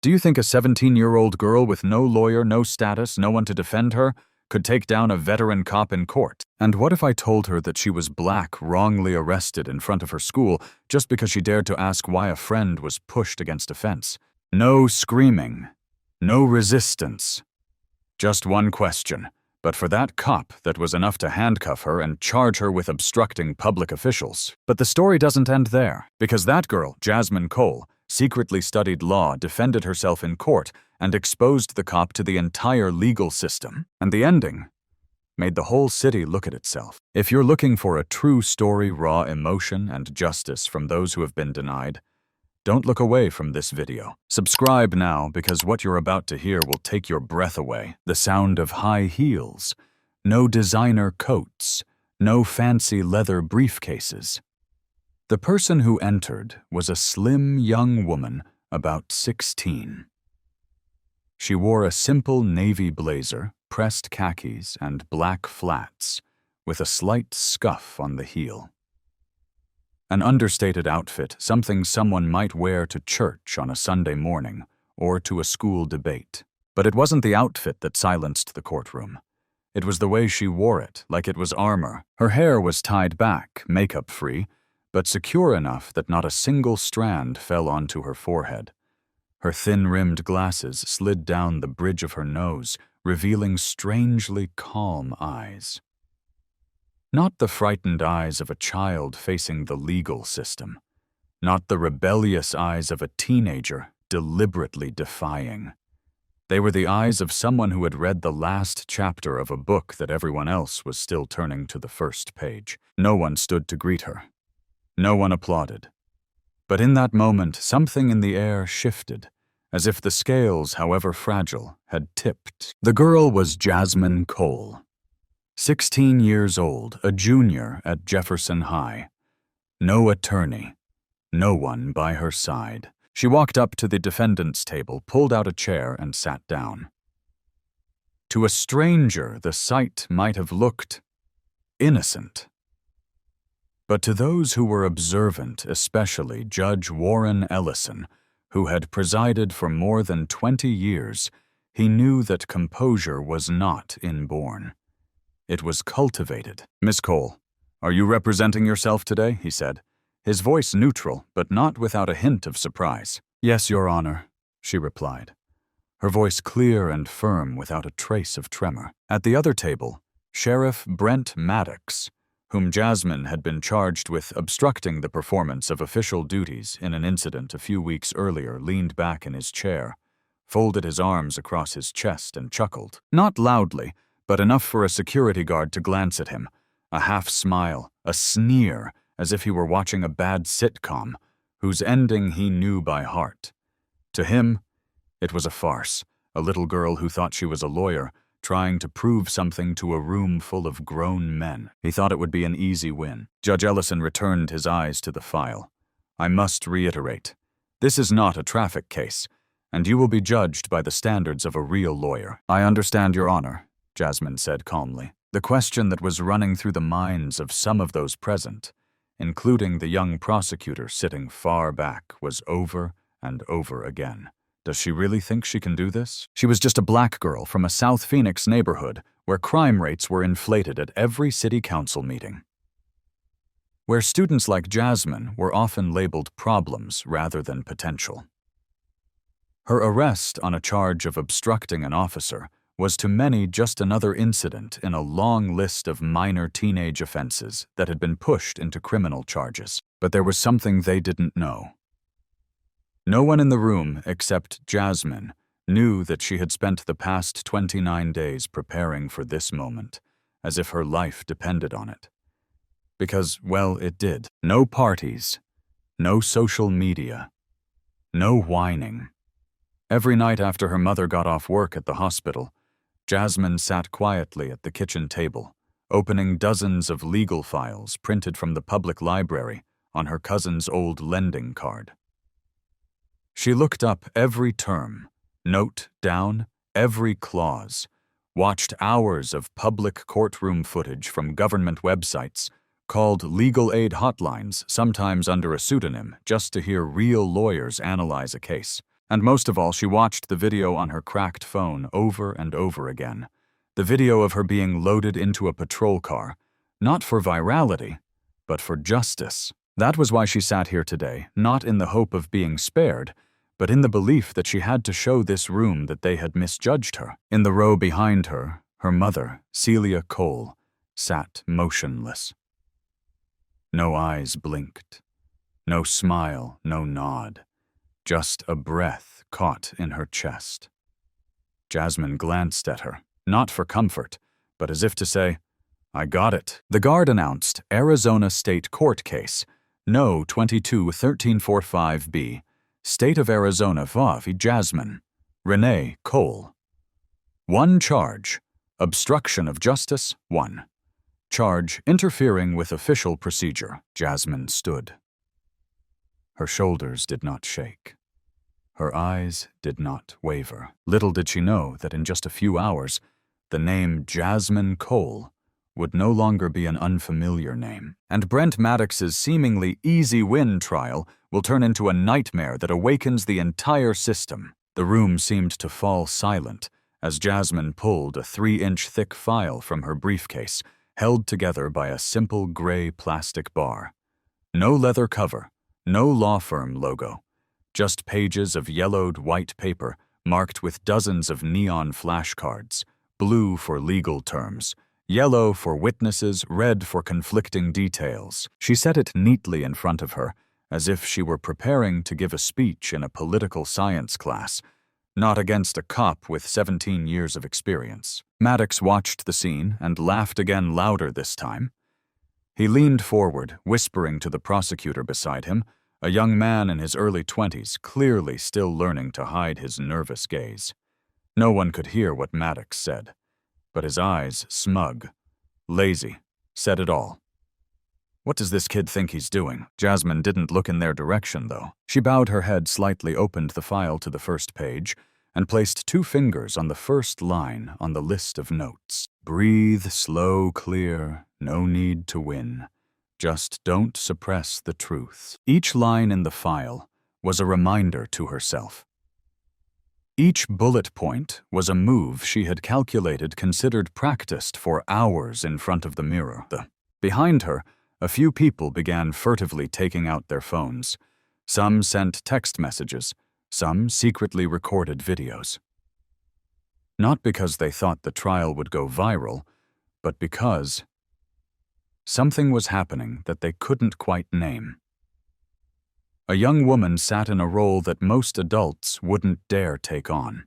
Do you think a 17-year-old girl with no lawyer, no status, no one to defend her, could take down a veteran cop in court? And what if I told her that she was black, wrongly arrested in front of her school just because she dared to ask why a friend was pushed against a fence? No screaming. No resistance. Just one question. But for that cop, that was enough to handcuff her and charge her with obstructing public officials. But the story doesn't end there, because that girl, Jasmine Cole, secretly studied law, defended herself in court, and exposed the cop to the entire legal system. And the ending made the whole city look at itself. If you're looking for a true story, raw emotion, and justice from those who have been denied, don't look away from this video. Subscribe now, because what you're about to hear will take your breath away. The sound of high heels, no designer coats, no fancy leather briefcases. The person who entered was a slim young woman about 16. She wore a simple navy blazer, pressed khakis, and black flats, with a slight scuff on the heel. An understated outfit, something someone might wear to church on a Sunday morning or to a school debate. But it wasn't the outfit that silenced the courtroom. It was the way she wore it, like it was armor. Her hair was tied back, makeup-free, but secure enough that not a single strand fell onto her forehead. Her thin-rimmed glasses slid down the bridge of her nose, revealing strangely calm eyes. Not the frightened eyes of a child facing the legal system. Not the rebellious eyes of a teenager deliberately defying. They were the eyes of someone who had read the last chapter of a book that everyone else was still turning to the first page. No one stood to greet her. No one applauded. But in that moment, something in the air shifted, as if the scales, however fragile, had tipped. The girl was Jasmine Cole. 16 years old, a junior at Jefferson High. No attorney, no one by her side. She walked up to the defendant's table, pulled out a chair, and sat down. To a stranger, the sight might have looked innocent. But to those who were observant, especially Judge Warren Ellison, who had presided for more than 20 years, he knew that composure was not inborn. It was cultivated. "Miss Cole, are you representing yourself today?" he said, his voice neutral, but not without a hint of surprise. "Yes, Your Honor," she replied, her voice clear and firm without a trace of tremor. At the other table, Sheriff Brent Maddox, whom Jasmine had been charged with obstructing the performance of official duties in an incident a few weeks earlier, leaned back in his chair, folded his arms across his chest, and chuckled. Not loudly, but enough for a security guard to glance at him, a half-smile, a sneer, as if he were watching a bad sitcom, whose ending he knew by heart. To him, it was a farce, a little girl who thought she was a lawyer, trying to prove something to a room full of grown men. He thought it would be an easy win. Judge Ellison returned his eyes to the file. "I must reiterate, this is not a traffic case, and you will be judged by the standards of a real lawyer." "I understand, Your Honor," Jasmine said calmly. The question that was running through the minds of some of those present, including the young prosecutor sitting far back, was over and over again. Does she really think she can do this? She was just a black girl from a South Phoenix neighborhood where crime rates were inflated at every city council meeting, where students like Jasmine were often labeled problems rather than potential. Her arrest on a charge of obstructing an officer was to many just another incident in a long list of minor teenage offenses that had been pushed into criminal charges. But there was something they didn't know. No one in the room except Jasmine knew that she had spent the past 29 days preparing for this moment, as if her life depended on it. Because, well, it did. No parties, no social media, no whining. Every night after her mother got off work at the hospital, Jasmine sat quietly at the kitchen table, opening dozens of legal files printed from the public library on her cousin's old lending card. She looked up every term, note down every clause, watched hours of public courtroom footage from government websites, called legal aid hotlines, sometimes under a pseudonym, just to hear real lawyers analyze a case. And most of all, she watched the video on her cracked phone over and over again. The video of her being loaded into a patrol car, not for virality, but for justice. That was why she sat here today, not in the hope of being spared, but in the belief that she had to show this room that they had misjudged her. In the row behind her, her mother, Celia Cole, sat motionless. No eyes blinked. No smile, no nod. Just a breath caught in her chest. Jasmine glanced at her, not for comfort, but as if to say, "I got it." The guard announced, Arizona State Court Case, No 22-1345B, State of Arizona v. Jasmine, Renee Cole. 1 charge, obstruction of justice, 1. Charge, interfering with official procedure. Jasmine stood. Her shoulders did not shake. Her eyes did not waver. Little did she know that in just a few hours, the name Jasmine Cole would no longer be an unfamiliar name. And Brent Maddox's seemingly easy win trial will turn into a nightmare that awakens the entire system. The room seemed to fall silent as Jasmine pulled a 3-inch thick file from her briefcase, held together by a simple gray plastic bar. No leather cover, no law firm logo, just pages of yellowed white paper marked with dozens of neon flashcards, blue for legal terms, yellow for witnesses, red for conflicting details. She set it neatly in front of her, as if she were preparing to give a speech in a political science class, not against a cop with 17 years of experience. Maddox watched the scene and laughed again, louder this time. He leaned forward, whispering to the prosecutor beside him, a young man in his early 20s, clearly still learning to hide his nervous gaze. No one could hear what Maddox said, but his eyes, smug, lazy, said it all. What does this kid think he's doing? Jasmine didn't look in their direction, though. She bowed her head slightly, opened the file to the first page, and placed 2 fingers on the first line on the list of notes. Breathe slow, clear, no need to win. Just don't suppress the truth. Each line in the file was a reminder to herself. Each bullet point was a move she had calculated, considered, practiced for hours in front of the mirror. Behind her, a few people began furtively taking out their phones. Some sent text messages, some secretly recorded videos. Not because they thought the trial would go viral, but because something was happening that they couldn't quite name. A young woman sat in a role that most adults wouldn't dare take on,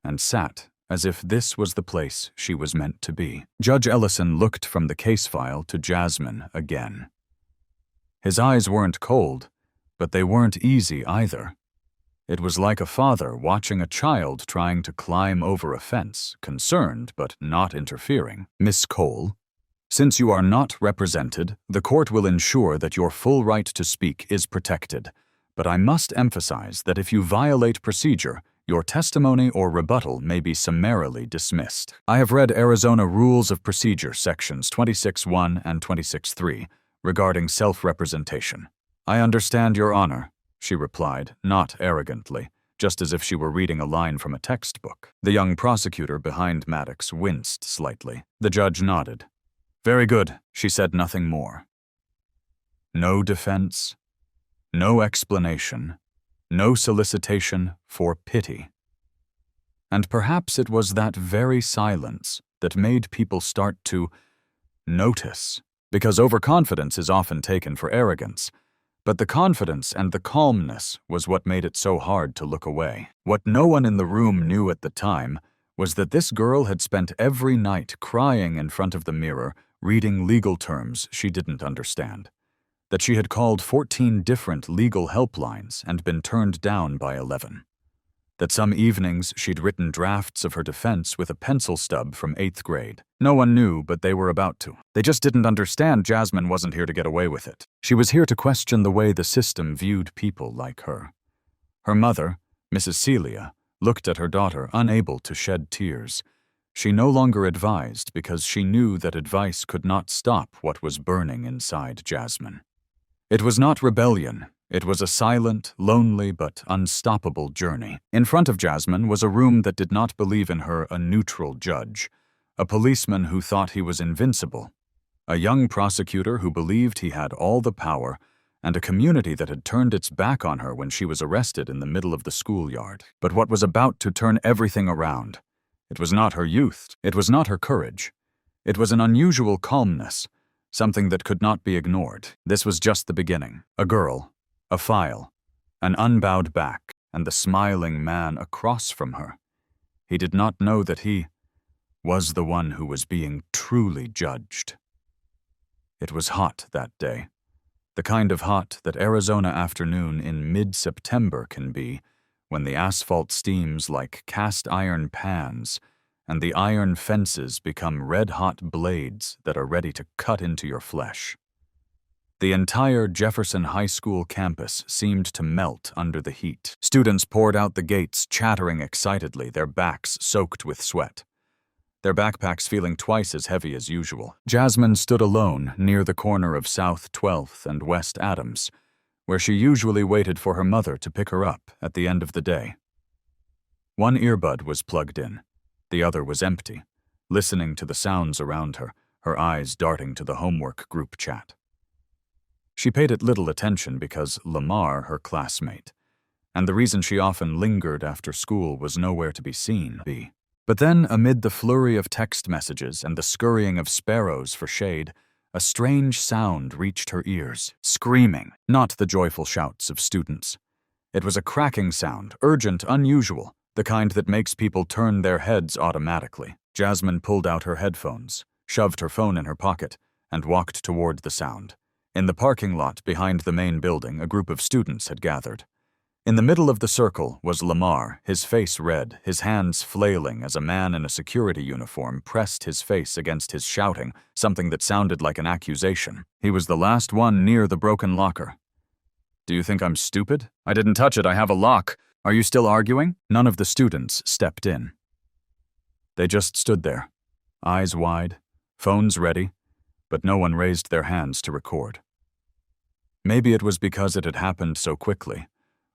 and sat as if this was the place she was meant to be. Judge Ellison looked from the case file to Jasmine again. His eyes weren't cold, but they weren't easy either. It was like a father watching a child trying to climb over a fence, concerned but not interfering. Miss Cole, since you are not represented, the court will ensure that your full right to speak is protected. But I must emphasize that if you violate procedure, your testimony or rebuttal may be summarily dismissed. I have read Arizona Rules of Procedure sections 26.1 and 26.3 regarding self-representation. I understand, Your Honor, she replied, not arrogantly, just as if she were reading a line from a textbook. The young prosecutor behind Maddox winced slightly. The judge nodded. Very good, she said nothing more. No defense, no explanation, no solicitation for pity. And perhaps it was that very silence that made people start to notice, because overconfidence is often taken for arrogance. But the confidence and the calmness was what made it so hard to look away. What no one in the room knew at the time was that this girl had spent every night crying in front of the mirror, reading legal terms she didn't understand. That she had called 14 different legal helplines and been turned down by 11. That some evenings she'd written drafts of her defense with a pencil stub from 8th grade. No one knew, but they were about to. They just didn't understand Jasmine wasn't here to get away with it. She was here to question the way the system viewed people like her. Her mother, Mrs. Celia, looked at her daughter, unable to shed tears. She no longer advised because she knew that advice could not stop what was burning inside Jasmine. It was not rebellion, It was a silent, lonely, but unstoppable journey. In front of Jasmine was a room that did not believe in her a neutral judge, a policeman who thought he was invincible, a young prosecutor who believed he had all the power, and a community that had turned its back on her when she was arrested in the middle of the schoolyard. But what was about to turn everything around? It was not her youth. It was not her courage. It was an unusual calmness, something that could not be ignored. This was just the beginning. A girl, a file, an unbowed back, and the smiling man across from her. He did not know that he was the one who was being truly judged. It was hot that day. The kind of hot that Arizona afternoon in mid-September can be, when the asphalt steams like cast iron pans and the iron fences become red-hot blades that are ready to cut into your flesh. The entire Jefferson High School campus seemed to melt under the heat. Students poured out the gates, chattering excitedly, their backs soaked with sweat, their backpacks feeling twice as heavy as usual. Jasmine stood alone near the corner of South 12th and West Adams, where she usually waited for her mother to pick her up at the end of the day. One earbud was plugged in, the other was empty, listening to the sounds around her, her eyes darting to the homework group chat. She paid it little attention because Lamar, her classmate, and the reason she often lingered after school was nowhere to be seen. But then, amid the flurry of text messages and the scurrying of sparrows for shade, a strange sound reached her ears, screaming, not the joyful shouts of students. It was a cracking sound, urgent, unusual, the kind that makes people turn their heads automatically. Jasmine pulled out her headphones, shoved her phone in her pocket, and walked toward the sound. In the parking lot behind the main building, a group of students had gathered. In the middle of the circle was Lamar, his face red, his hands flailing as a man in a security uniform pressed his face against his, shouting something that sounded like an accusation. He was the last one near the broken locker. "Do you think I'm stupid? I didn't touch it, I have a lock. Are you still arguing?" None of the students stepped in. They just stood there, eyes wide, phones ready, but no one raised their hands to record. Maybe it was because it had happened so quickly,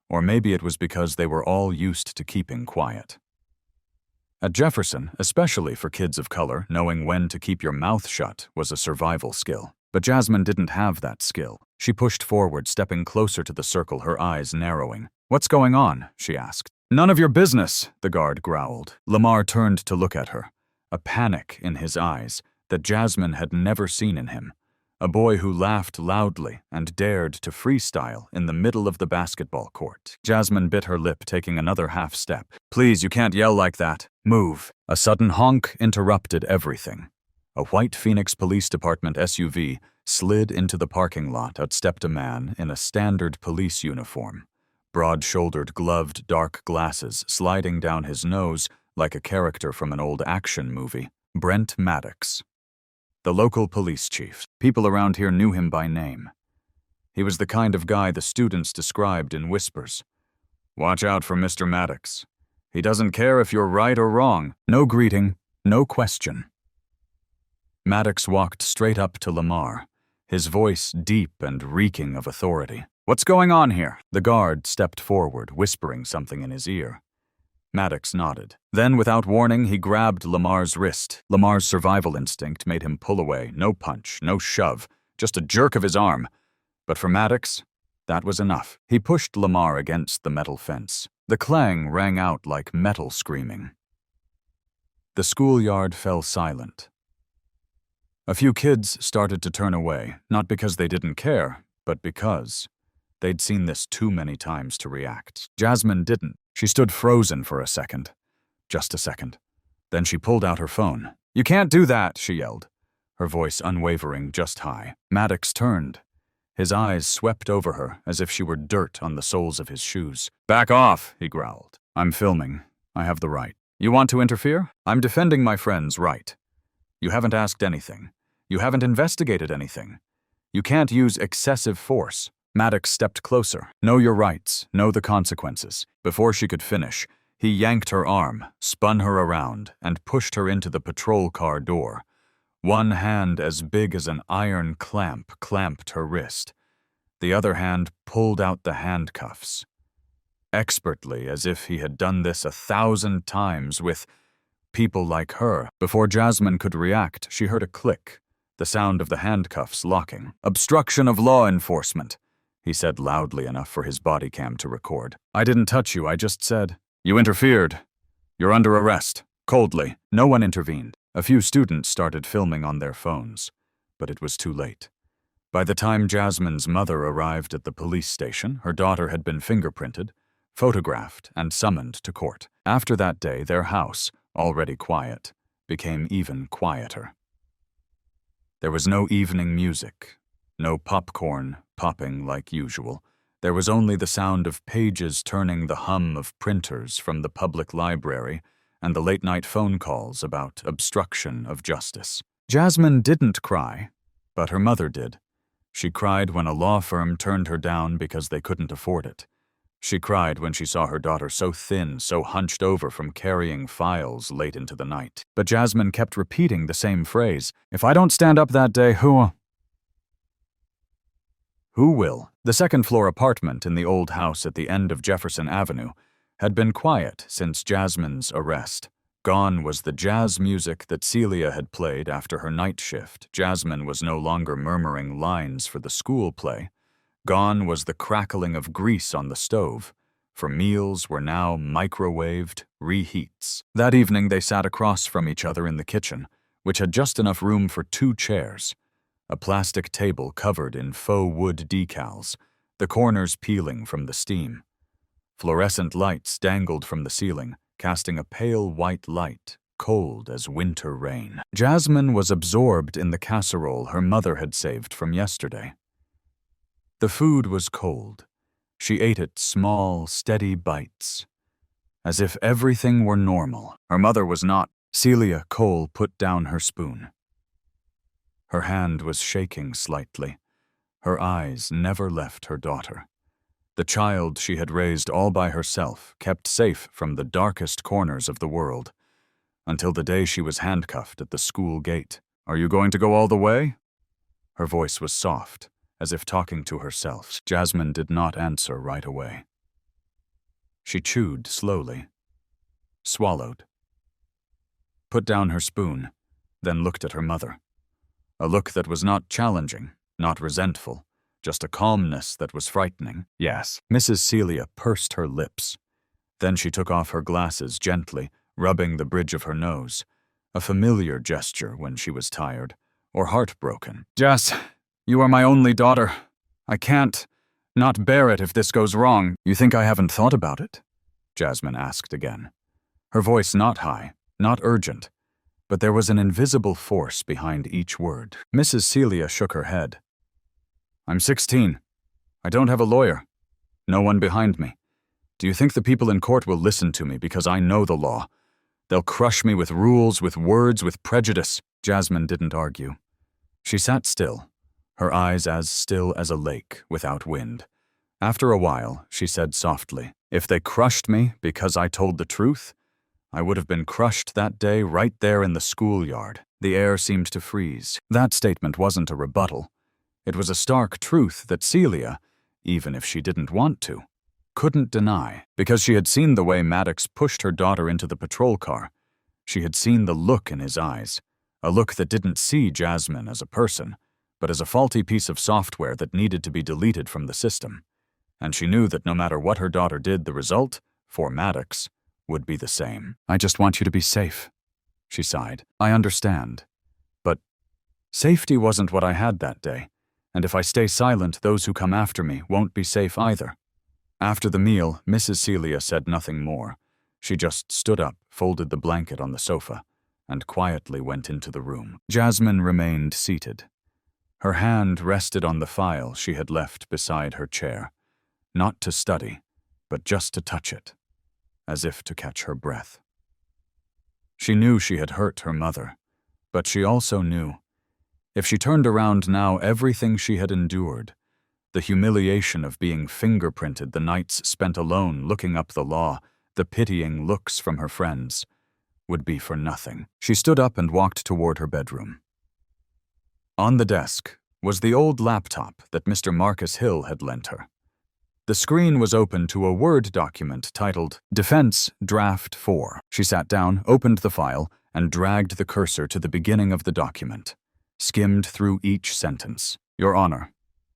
or maybe it was because they were all used to keeping quiet. At Jefferson, especially for kids of color, knowing when to keep your mouth shut was a survival skill. But Jasmine didn't have that skill. She pushed forward, stepping closer to the circle, her eyes narrowing. "What's going on?" she asked. "None of your business," the guard growled. Lamar turned to look at her, a panic in his eyes that Jasmine had never seen in him. A boy who laughed loudly and dared to freestyle in the middle of the basketball court. Jasmine bit her lip, taking another half step. "Please, you can't yell like that. Move." A sudden honk interrupted everything. A white Phoenix Police Department SUV slid into the parking lot. Out stepped a man in a standard police uniform, broad-shouldered, gloved, dark glasses sliding down his nose like a character from an old action movie. Brent Maddox, the local police chief. People around here knew him by name. He was the kind of guy the students described in whispers. "Watch out for Mr. Maddox. He doesn't care if you're right or wrong." No greeting, no question. Maddox walked straight up to Lamar, his voice deep and reeking of authority. "What's going on here?" The guard stepped forward, whispering something in his ear. Maddox nodded. Then, without warning, he grabbed Lamar's wrist. Lamar's survival instinct made him pull away. No punch, no shove, just a jerk of his arm. But for Maddox, that was enough. He pushed Lamar against the metal fence. The clang rang out like metal screaming. The schoolyard fell silent. A few kids started to turn away, not because they didn't care, but because they'd seen this too many times to react. Jasmine didn't. She stood frozen for a second. Just a second. Then she pulled out her phone. "You can't do that," she yelled, her voice unwavering, just high. Maddox turned. His eyes swept over her as if she were dirt on the soles of his shoes. "Back off," he growled. "I'm filming. I have the right." "You want to interfere? I'm defending my friend's right. You haven't asked anything. You haven't investigated anything. You can't use excessive force." Maddox stepped closer. "Know your rights. Know the consequences." Before she could finish, he yanked her arm, spun her around, and pushed her into the patrol car door. One hand as big as an iron clamp clamped her wrist. The other hand pulled out the handcuffs. Expertly, as if he had done this 1,000 times with people like her. Before Jasmine could react, she heard a click, the sound of the handcuffs locking. "Obstruction of law enforcement," he said loudly enough for his body cam to record. "I didn't touch you, I just said, you interfered. You're under arrest." Coldly, no one intervened. A few students started filming on their phones, but it was too late. By the time Jasmine's mother arrived at the police station, her daughter had been fingerprinted, photographed, and summoned to court. After that day, their house, already quiet, became even quieter. There was no evening music, no popcorn popping like usual. There was only the sound of pages turning, the hum of printers from the public library, and the late-night phone calls about obstruction of justice. Jasmine didn't cry, but her mother did. She cried when a law firm turned her down because they couldn't afford it. She cried when she saw her daughter so thin, so hunched over from carrying files late into the night. But Jasmine kept repeating the same phrase, "If I don't stand up that day, who will?" The second-floor apartment in the old house at the end of Jefferson Avenue had been quiet since Jasmine's arrest. Gone was the jazz music that Celia had played after her night shift. Jasmine was no longer murmuring lines for the school play. Gone was the crackling of grease on the stove, for meals were now microwaved reheats. That evening they sat across from each other in the kitchen, which had just enough room for 2 chairs. A plastic table covered in faux wood decals, the corners peeling from the steam. Fluorescent lights dangled from the ceiling, casting a pale white light, cold as winter rain. Jasmine was absorbed in the casserole her mother had saved from yesterday. The food was cold. She ate it small, steady bites, as if everything were normal. Her mother was not. Celia Cole put down her spoon. Her hand was shaking slightly. Her eyes never left her daughter. The child she had raised all by herself, kept safe from the darkest corners of the world, until the day she was handcuffed at the school gate. "Are you going to go all the way?" Her voice was soft, as if talking to herself. Jasmine did not answer right away. She chewed slowly, swallowed, put down her spoon, then looked at her mother. A look that was not challenging, not resentful, just a calmness that was frightening. "Yes." Mrs. Celia pursed her lips. Then she took off her glasses gently, rubbing the bridge of her nose, a familiar gesture when she was tired or heartbroken. "Jess, you are my only daughter. I can't not bear it if this goes wrong." "You think I haven't thought about it?" Jasmine asked again. Her voice not high, not urgent, but there was an invisible force behind each word. Mrs. Celia shook her head. "I'm 16. I don't have a lawyer. No one behind me. Do you think the people in court will listen to me because I know the law? They'll crush me with rules, with words, with prejudice." Jasmine didn't argue. She sat still, her eyes as still as a lake without wind. After a while, she said softly, "If they crushed me because I told the truth, I would have been crushed that day right there in the schoolyard." The air seemed to freeze. That statement wasn't a rebuttal. It was a stark truth that Celia, even if she didn't want to, couldn't deny, because she had seen the way Maddox pushed her daughter into the patrol car. She had seen the look in his eyes, a look that didn't see Jasmine as a person, but as a faulty piece of software that needed to be deleted from the system. And she knew that no matter what her daughter did, the result, for Maddox, would be the same. "I just want you to be safe," she sighed. "I understand. But safety wasn't what I had that day. And if I stay silent, those who come after me won't be safe either." After the meal, Mrs. Celia said nothing more. She just stood up, folded the blanket on the sofa, and quietly went into the room. Jasmine remained seated. Her hand rested on the file she had left beside her chair, not to study, but just to touch it, as if to catch her breath. She knew she had hurt her mother, but she also knew if she turned around now, everything she had endured, the humiliation of being fingerprinted, the nights spent alone looking up the law, the pitying looks from her friends, would be for nothing. She stood up and walked toward her bedroom. On the desk, was the old laptop that Mr. Marcus Hill had lent her. The screen was open to a Word document titled Defense Draft 4. She sat down, opened the file, and dragged the cursor to the beginning of the document, skimmed through each sentence. Your Honor,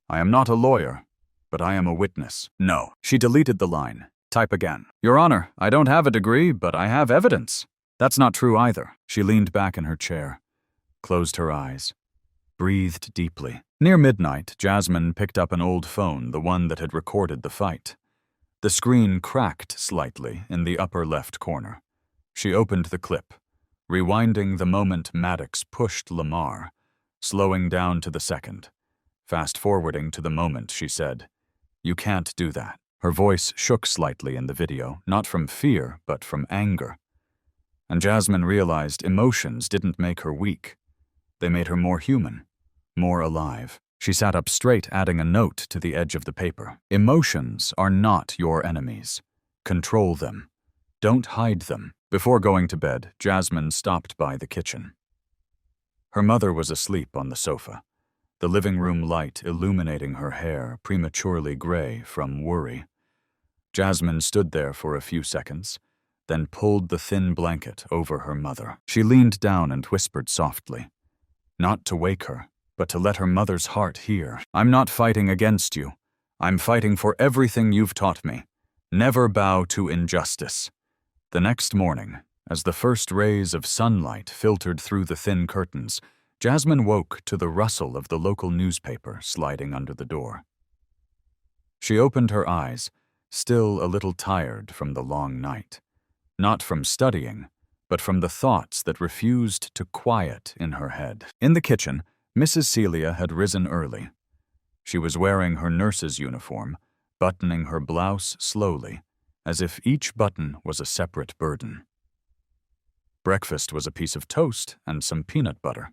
I am not a lawyer, but I am a witness. No. She deleted the line. Type again. Your Honor, I don't have a degree, but I have evidence. That's not true either. She leaned back in her chair, closed her eyes, breathed deeply. Near midnight, Jasmine picked up an old phone, the one that had recorded the fight. The screen cracked slightly in the upper left corner. She opened the clip, rewinding the moment Maddox pushed Lamar, slowing down to the second, fast-forwarding to the moment she said, "You can't do that." Her voice shook slightly in the video, not from fear, but from anger. And Jasmine realized emotions didn't make her weak. They made her more human, more alive. She sat up straight, adding a note to the edge of the paper. Emotions are not your enemies. Control them. Don't hide them. Before going to bed, Jasmine stopped by the kitchen. Her mother was asleep on the sofa, the living room light illuminating her hair prematurely gray from worry. Jasmine stood there for a few seconds, then pulled the thin blanket over her mother. She leaned down and whispered softly, not to wake her, but to let her mother's heart hear. I'm not fighting against you. I'm fighting for everything you've taught me. Never bow to injustice. The next morning, as the first rays of sunlight filtered through the thin curtains, Jasmine woke to the rustle of the local newspaper sliding under the door. She opened her eyes, still a little tired from the long night. Not from studying, but from the thoughts that refused to quiet in her head. In the kitchen, Mrs. Celia had risen early. She was wearing her nurse's uniform, buttoning her blouse slowly, as if each button was a separate burden. Breakfast was a piece of toast and some peanut butter.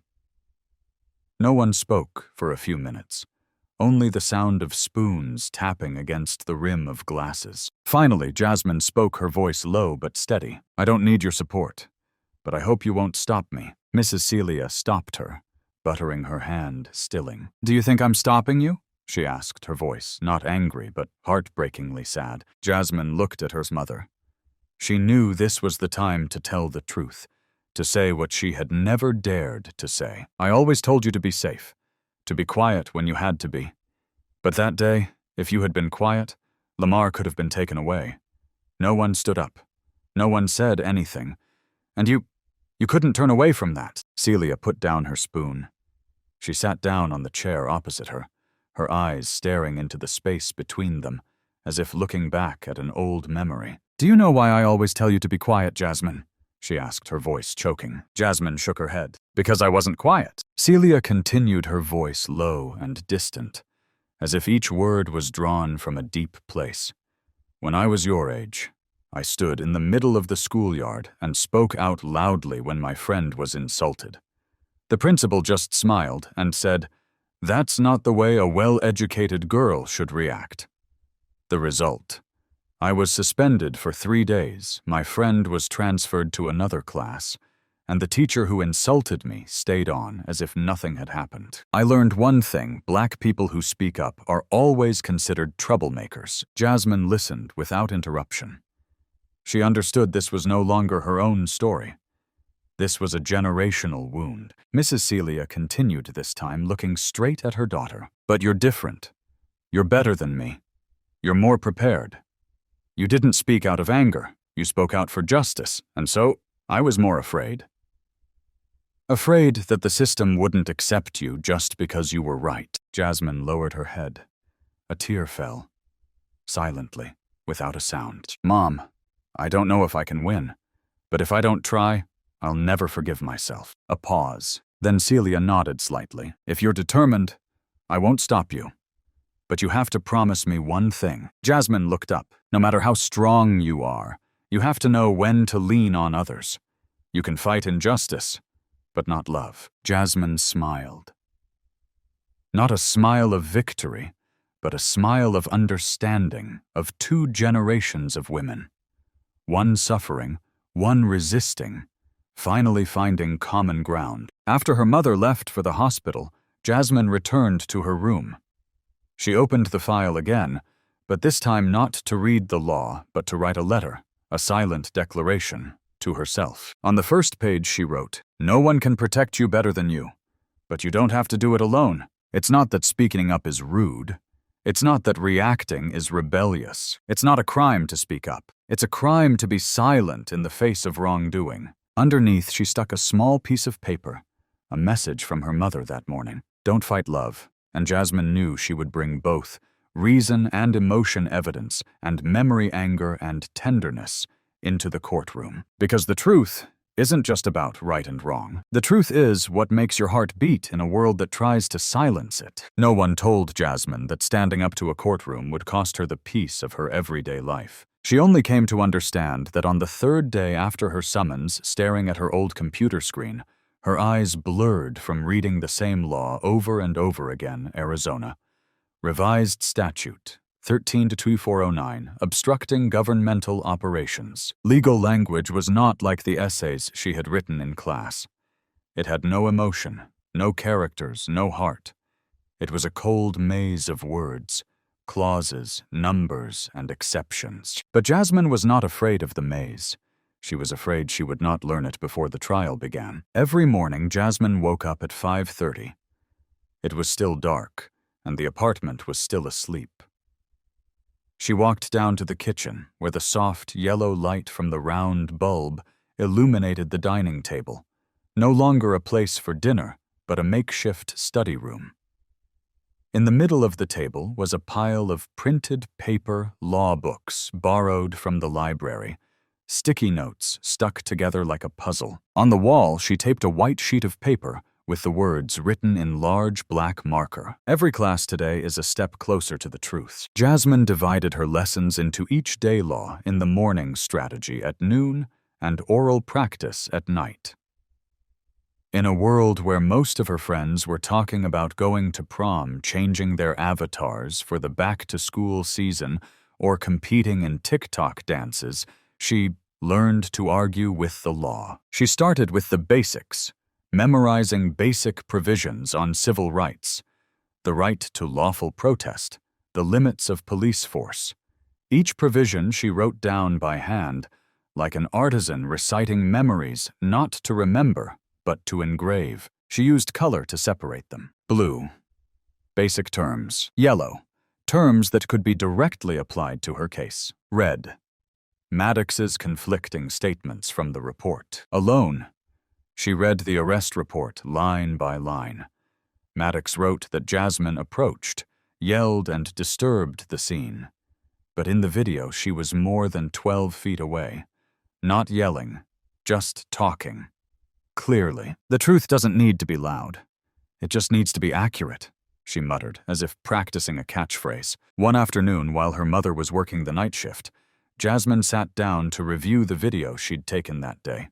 No one spoke for a few minutes, only the sound of spoons tapping against the rim of glasses. Finally, Jasmine spoke, her voice low but steady. I don't need your support, but I hope you won't stop me. Mrs. Celia stopped her, buttering her hand, stilling. Do you think I'm stopping you? She asked, her voice not angry but heartbreakingly sad. Jasmine looked at her mother. She knew this was the time to tell the truth, to say what she had never dared to say. I always told you to be safe, to be quiet when you had to be. But that day, if you had been quiet, Lamar could have been taken away. No one stood up. No one said anything. And you couldn't turn away from that. Celia put down her spoon. She sat down on the chair opposite her, her eyes staring into the space between them, as if looking back at an old memory. Do you know why I always tell you to be quiet, Jasmine? She asked, her voice choking. Jasmine shook her head. Because I wasn't quiet. Celia continued, her voice low and distant, as if each word was drawn from a deep place. When I was your age, I stood in the middle of the schoolyard and spoke out loudly when my friend was insulted. The principal just smiled and said, "That's not the way a well-educated girl should react." The result: I was suspended for 3 days, my friend was transferred to another class, and the teacher who insulted me stayed on as if nothing had happened. I learned one thing: black people who speak up are always considered troublemakers. Jasmine listened without interruption. She understood this was no longer her own story. This was a generational wound. Mrs. Celia continued this time, looking straight at her daughter. But you're different. You're better than me. You're more prepared. You didn't speak out of anger. You spoke out for justice, and so I was more afraid. Afraid that the system wouldn't accept you just because you were right. Jasmine lowered her head. A tear fell. Silently, without a sound. Mom, I don't know if I can win, but if I don't try, I'll never forgive myself. A pause. Then Celia nodded slightly. If you're determined, I won't stop you. But you have to promise me one thing. Jasmine looked up. No matter how strong you are, you have to know when to lean on others. You can fight injustice, but not love. Jasmine smiled. Not a smile of victory, but a smile of understanding of 2 generations of women. One suffering, one resisting, finally finding common ground. After her mother left for the hospital, Jasmine returned to her room. She opened the file again, but this time not to read the law, but to write a letter, a silent declaration, to herself. On the first page she wrote, "No one can protect you better than you. But you don't have to do it alone. It's not that speaking up is rude. It's not that reacting is rebellious. It's not a crime to speak up. It's a crime to be silent in the face of wrongdoing." Underneath, she stuck a small piece of paper, a message from her mother that morning. Don't fight love. And Jasmine knew she would bring both reason and emotion evidence and memory anger and tenderness into the courtroom. Because the truth isn't just about right and wrong. The truth is what makes your heart beat in a world that tries to silence it. No one told Jasmine that standing up to a courtroom would cost her the peace of her everyday life. She only came to understand that on the third day after her summons, staring at her old computer screen, her eyes blurred from reading the same law over and over again, Arizona. Revised Statute 13-2409, obstructing governmental operations. Legal language was not like the essays she had written in class. It had no emotion, no characters, no heart. It was a cold maze of words, clauses, numbers, and exceptions. But Jasmine was not afraid of the maze. She was afraid she would not learn it before the trial began. Every morning, Jasmine woke up at 5:30. It was still dark, and the apartment was still asleep. She walked down to the kitchen, where the soft, yellow light from the round bulb illuminated the dining table, no longer a place for dinner, but a makeshift study room. In the middle of the table was a pile of printed paper law books borrowed from the library, sticky notes stuck together like a puzzle. On the wall, she taped a white sheet of paper with the words written in large black marker. Every class today is a step closer to the truth. Jasmine divided her lessons into each day law in the morning strategy at noon and oral practice at night. In a world where most of her friends were talking about going to prom, changing their avatars for the back-to-school season, or competing in TikTok dances, she learned to argue with the law. She started with the basics, memorizing basic provisions on civil rights, the right to lawful protest, the limits of police force. Each provision she wrote down by hand, like an artisan reciting memories not to remember, but to engrave. She used color to separate them. Blue, basic terms. Yellow, terms that could be directly applied to her case. Red, Maddox's conflicting statements from the report. Alone, she read the arrest report line by line. Maddox wrote that Jasmine approached, yelled, and disturbed the scene. But in the video, she was more than 12 feet away. Not yelling, just talking. Clearly. The truth doesn't need to be loud. It just needs to be accurate, she muttered, as if practicing a catchphrase. One afternoon, while her mother was working the night shift, Jasmine sat down to review the video she'd taken that day.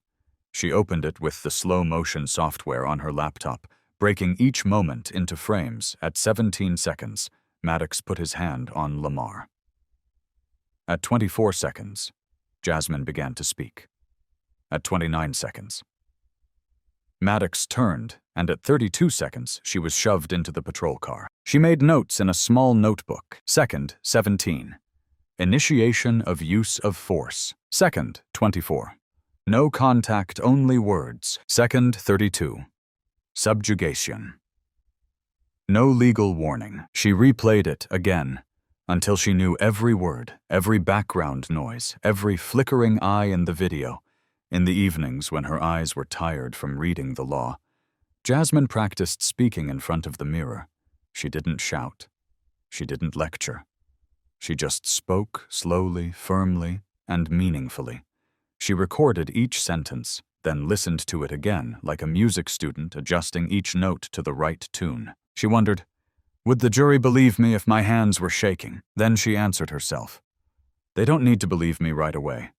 She opened it with the slow-motion software on her laptop, breaking each moment into frames. At 17 seconds, Maddox put his hand on Lamar. At 24 seconds, Jasmine began to speak. At 29 seconds, Maddox turned, and at 32 seconds, she was shoved into the patrol car. She made notes in a small notebook. Second, 17. Initiation of use of force. Second, 24. No contact, only words. Second, 32. Subjugation. No legal warning. She replayed it again, until she knew every word, every background noise, every flickering eye in the video. In the evenings when her eyes were tired from reading the law, Jasmine practiced speaking in front of the mirror. She didn't shout. She didn't lecture. She just spoke slowly, firmly, and meaningfully. She recorded each sentence, then listened to it again like a music student adjusting each note to the right tune. She wondered, would the jury believe me if my hands were shaking? Then she answered herself, they don't need to believe me right away.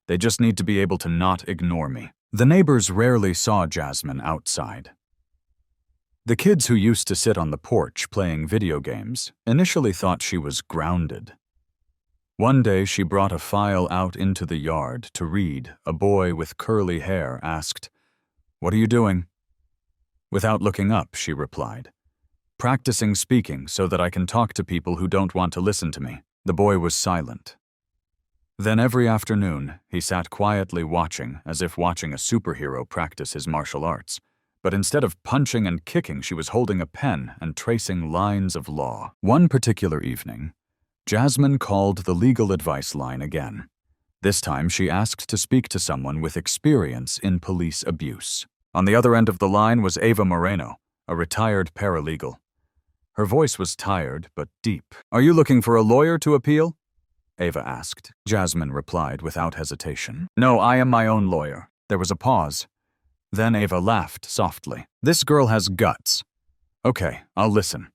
They just need to be able to not ignore me. The neighbors rarely saw Jasmine outside. The kids who used to sit on the porch playing video games initially thought she was grounded. One day she brought a file out into the yard to read. A boy with curly hair asked, "What are you doing?" Without looking up, she replied, Practicing speaking so that I can talk to people who don't want to listen to me." The boy was silent. Then every afternoon, he sat quietly watching, as if watching a superhero practice his martial arts. But instead of punching and kicking, she was holding a pen and tracing lines of law. One particular evening, Jasmine called the legal advice line again. This time, she asked to speak to someone with experience in police abuse. On the other end of the line was Ava Moreno, a retired paralegal. Her voice was tired but deep. "Are you looking for a lawyer to appeal?" Ava asked. Jasmine replied without hesitation. "No, I am my own lawyer." There was a pause. Then Ava laughed softly. "This girl has guts." "Okay, I'll listen."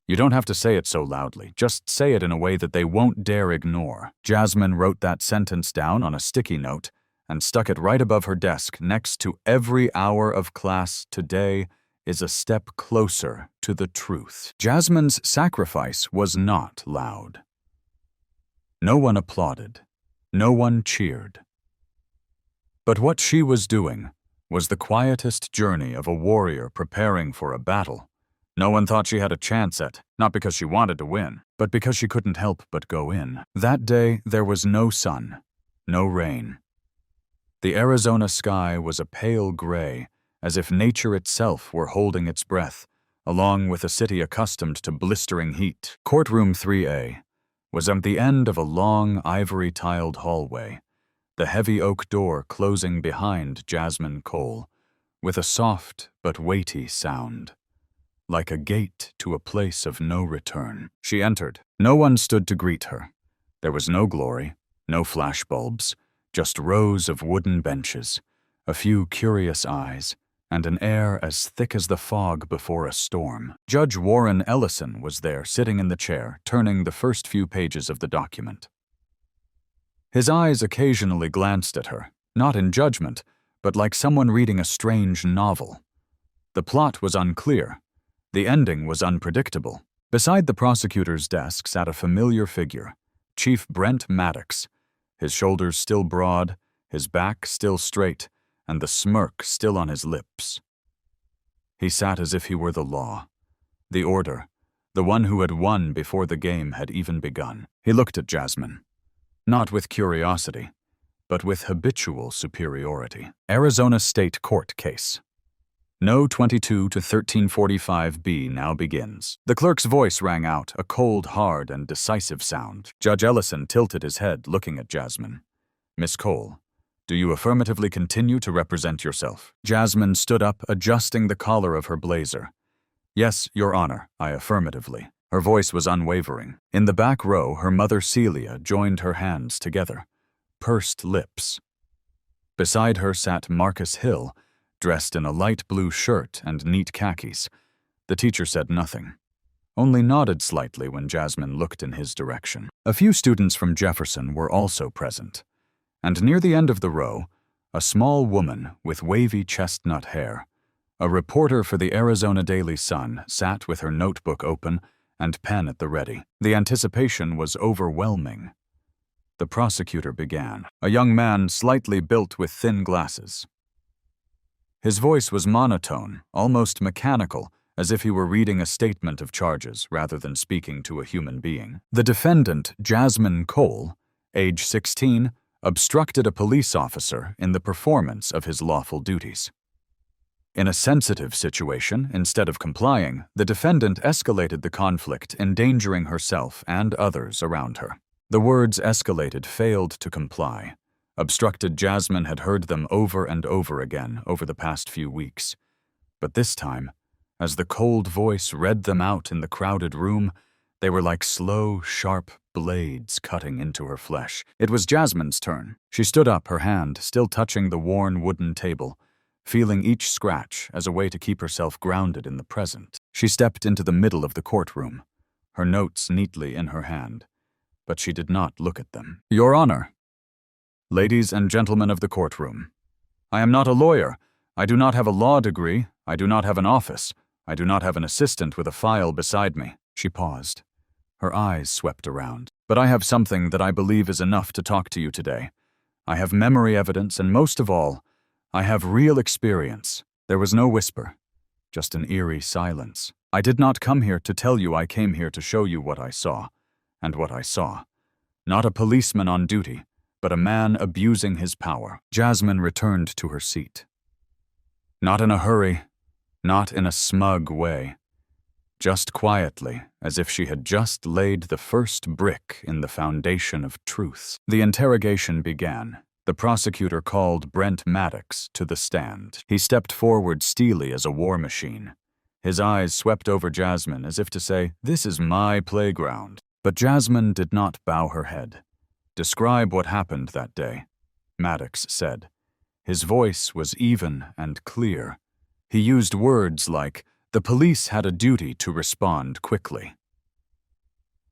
"You don't have to say it so loudly. Just say it in a way that they won't dare ignore." Jasmine wrote that sentence down on a sticky note and stuck it right above her desk next to "Every hour of class today is a step closer to the truth." Jasmine's sacrifice was not loud. No one applauded. No one cheered. But what she was doing was the quietest journey of a warrior preparing for a battle. No one thought she had a chance at, not because she wanted to win, but because she couldn't help but go in. That day, there was no sun, no rain. The Arizona sky was a pale gray, as if nature itself were holding its breath, along with a city accustomed to blistering heat. Courtroom 3A was at the end of a long, ivory-tiled hallway, the heavy oak door closing behind Jasmine Cole, with a soft but weighty sound. Like a gate to a place of no return. She entered. No one stood to greet her. There was no glory, no flashbulbs, just rows of wooden benches, a few curious eyes, and an air as thick as the fog before a storm. Judge Warren Ellison was there, sitting in the chair, turning the first few pages of the document. His eyes occasionally glanced at her, not in judgment, but like someone reading a strange novel. The plot was unclear. The ending was unpredictable. Beside the prosecutor's desk sat a familiar figure, Chief Brent Maddox, his shoulders still broad, his back still straight, and the smirk still on his lips. He sat as if he were the law, the order, the one who had won before the game had even begun. He looked at Jasmine, not with curiosity, but with habitual superiority. Arizona State Court case. No 22 to 1345B now begins. The clerk's voice rang out, a cold, hard, and decisive sound. Judge Ellison tilted his head, looking at Jasmine. "Miss Cole, do you affirmatively continue to represent yourself?" Jasmine stood up, adjusting the collar of her blazer. "Yes, Your Honor, I affirmatively." Her voice was unwavering. In the back row, her mother Celia joined her hands together, pursed lips. Beside her sat Marcus Hill, dressed in a light blue shirt and neat khakis. The teacher said nothing, only nodded slightly when Jasmine looked in his direction. A few students from Jefferson were also present, and near the end of the row, a small woman with wavy chestnut hair, a reporter for the Arizona Daily Sun, sat with her notebook open and pen at the ready. The anticipation was overwhelming. The prosecutor began, a young man slightly built with thin glasses. His voice was monotone, almost mechanical, as if he were reading a statement of charges rather than speaking to a human being. The defendant, Jasmine Cole, age 16, obstructed a police officer in the performance of his lawful duties. In a sensitive situation, instead of complying, the defendant escalated the conflict, endangering herself and others around her. The words "escalated" failed to comply. Obstructed Jasmine had heard them over and over again over the past few weeks. But this time, as the cold voice read them out in the crowded room, they were like slow, sharp blades cutting into her flesh. It was Jasmine's turn. She stood up, her hand still touching the worn wooden table, feeling each scratch as a way to keep herself grounded in the present. She stepped into the middle of the courtroom, her notes neatly in her hand, but she did not look at them. "Your Honor, ladies and gentlemen of the courtroom, I am not a lawyer. I do not have a law degree. I do not have an office. I do not have an assistant with a file beside me." She paused. Her eyes swept around. "But I have something that I believe is enough to talk to you today. I have memory evidence, and most of all, I have real experience." There was no whisper, just an eerie silence. I did not come here to tell you, I came here to show you what I saw. And what I saw. Not a policeman on duty, but a man abusing his power. Jasmine returned to her seat. Not in a hurry, not in a smug way. Just quietly, as if she had just laid the first brick in the foundation of truth. The interrogation began. The prosecutor called Brent Maddox to the stand. He stepped forward steely as a war machine. His eyes swept over Jasmine as if to say, "This is my playground." But Jasmine did not bow her head. "Describe what happened that day," Maddox said. His voice was even and clear. He used words like, "The police had a duty to respond quickly."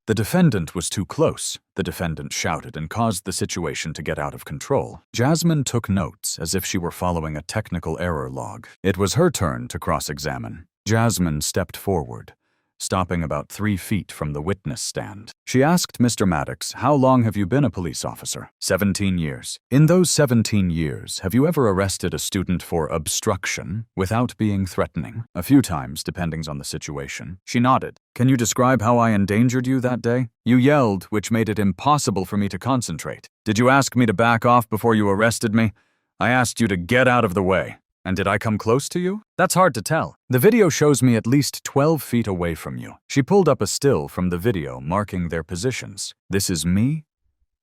"The defendant was too close," the defendant shouted, and caused the situation to get out of control. Jasmine took notes as if she were following a technical error log. It was her turn to cross-examine. Jasmine stepped forward, stopping about 3 feet from the witness stand. She asked Mr. Maddox, "How long have you been a police officer?" 17 years. "In those 17 years, have you ever arrested a student for obstruction without being threatening?" "A few times, depending on the situation." She nodded. "Can you describe how I endangered you that day?" "You yelled, which made it impossible for me to concentrate." "Did you ask me to back off before you arrested me?" "I asked you to get out of the way." "And did I come close to you?" "That's hard to tell. The video shows me at least 12 feet away from you." She pulled up a still from the video, marking their positions. "This is me,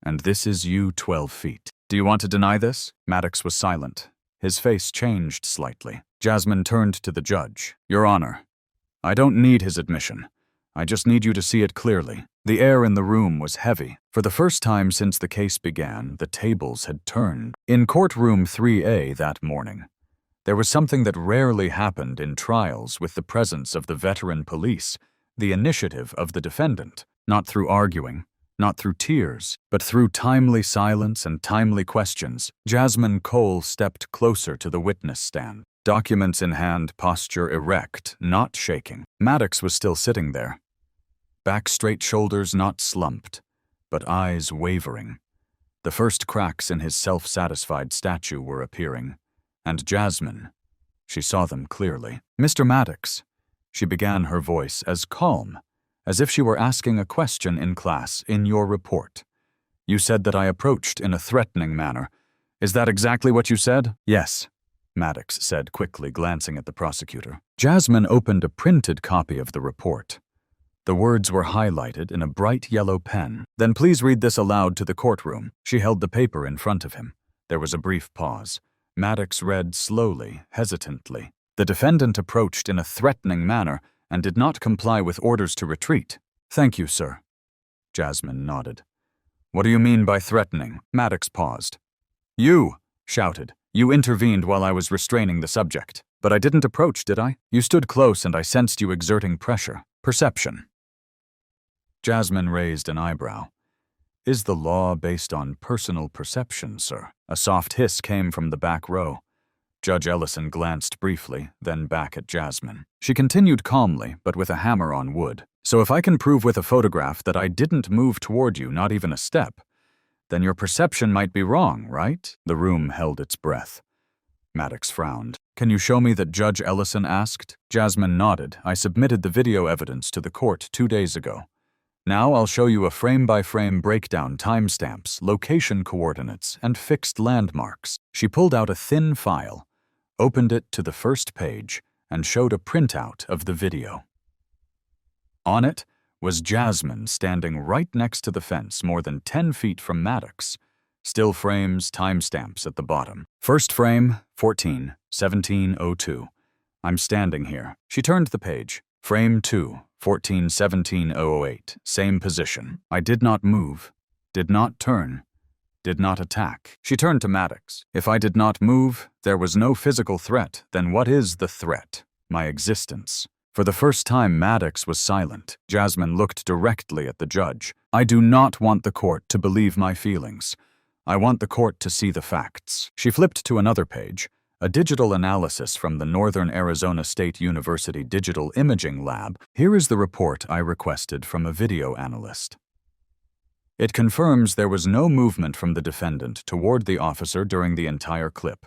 and this is you 12 feet. Do you want to deny this?" Maddox was silent. His face changed slightly. Jasmine turned to the judge. "Your Honor, I don't need his admission. I just need you to see it clearly." The air in the room was heavy. For the first time since the case began, the tables had turned. In courtroom 3A that morning, there was something that rarely happened in trials with the presence of the veteran police, the initiative of the defendant, not through arguing, not through tears, but through timely silence and timely questions. Jasmine Cole stepped closer to the witness stand, documents in hand, posture erect, not shaking. Maddox was still sitting there, back straight, shoulders not slumped, but eyes wavering. The first cracks in his self-satisfied statue were appearing. And Jasmine, she saw them clearly. "Mr. Maddox," she began, her voice as calm as if she were asking a question in class, "in your report, you said that I approached in a threatening manner. Is that exactly what you said?" "Yes," Maddox said quickly, glancing at the prosecutor. Jasmine opened a printed copy of the report. The words were highlighted in a bright yellow pen. "Then please read this aloud to the courtroom." She held the paper in front of him. There was a brief pause. Maddox read slowly, hesitantly. "The defendant approached in a threatening manner and did not comply with orders to retreat." "Thank you, sir." Jasmine nodded. "What do you mean by threatening?" Maddox paused. "You!" shouted. "You intervened while I was restraining the subject." "But I didn't approach, did I? You stood close and I sensed you exerting pressure. Perception." Jasmine raised an eyebrow. "Is the law based on personal perception, sir?" A soft hiss came from the back row. Judge Ellison glanced briefly, then back at Jasmine. She continued calmly, but with a hammer on wood. "So if I can prove with a photograph that I didn't move toward you, not even a step, then your perception might be wrong, right?" The room held its breath. Maddox frowned. "Can you show me that Judge Ellison asked?" Jasmine nodded. "I submitted the video evidence to the court 2 days ago. Now I'll show you a frame-by-frame breakdown, timestamps, location coordinates, and fixed landmarks." She pulled out a thin file, opened it to the first page, and showed a printout of the video. On it was Jasmine standing right next to the fence, more than 10 feet from Maddox. Still frames, timestamps at the bottom. First frame, 14/17/02. "I'm standing here." She turned the page. Frame 2, 14/17/008. Same position. "I did not move, did not turn, did not attack." She turned to Maddox. "If I did not move, there was no physical threat, then what is the threat? My existence." For the first time, Maddox was silent. Jasmine looked directly at the judge. "I do not want the court to believe my feelings. I want the court to see the facts." She flipped to another page, a digital analysis from the Northern Arizona State University Digital Imaging Lab. "Here is the report I requested from a video analyst. It confirms there was no movement from the defendant toward the officer during the entire clip.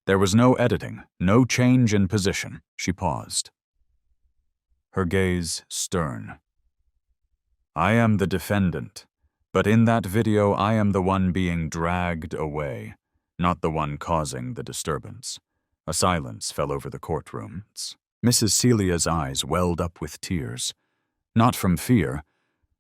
There was no editing, no change in position." She paused. her gaze stern. "I am the defendant, but in that video I am the one being dragged away, not the one causing the disturbance." A silence fell over the courtroom. Mrs. Celia's eyes welled up with tears, not from fear,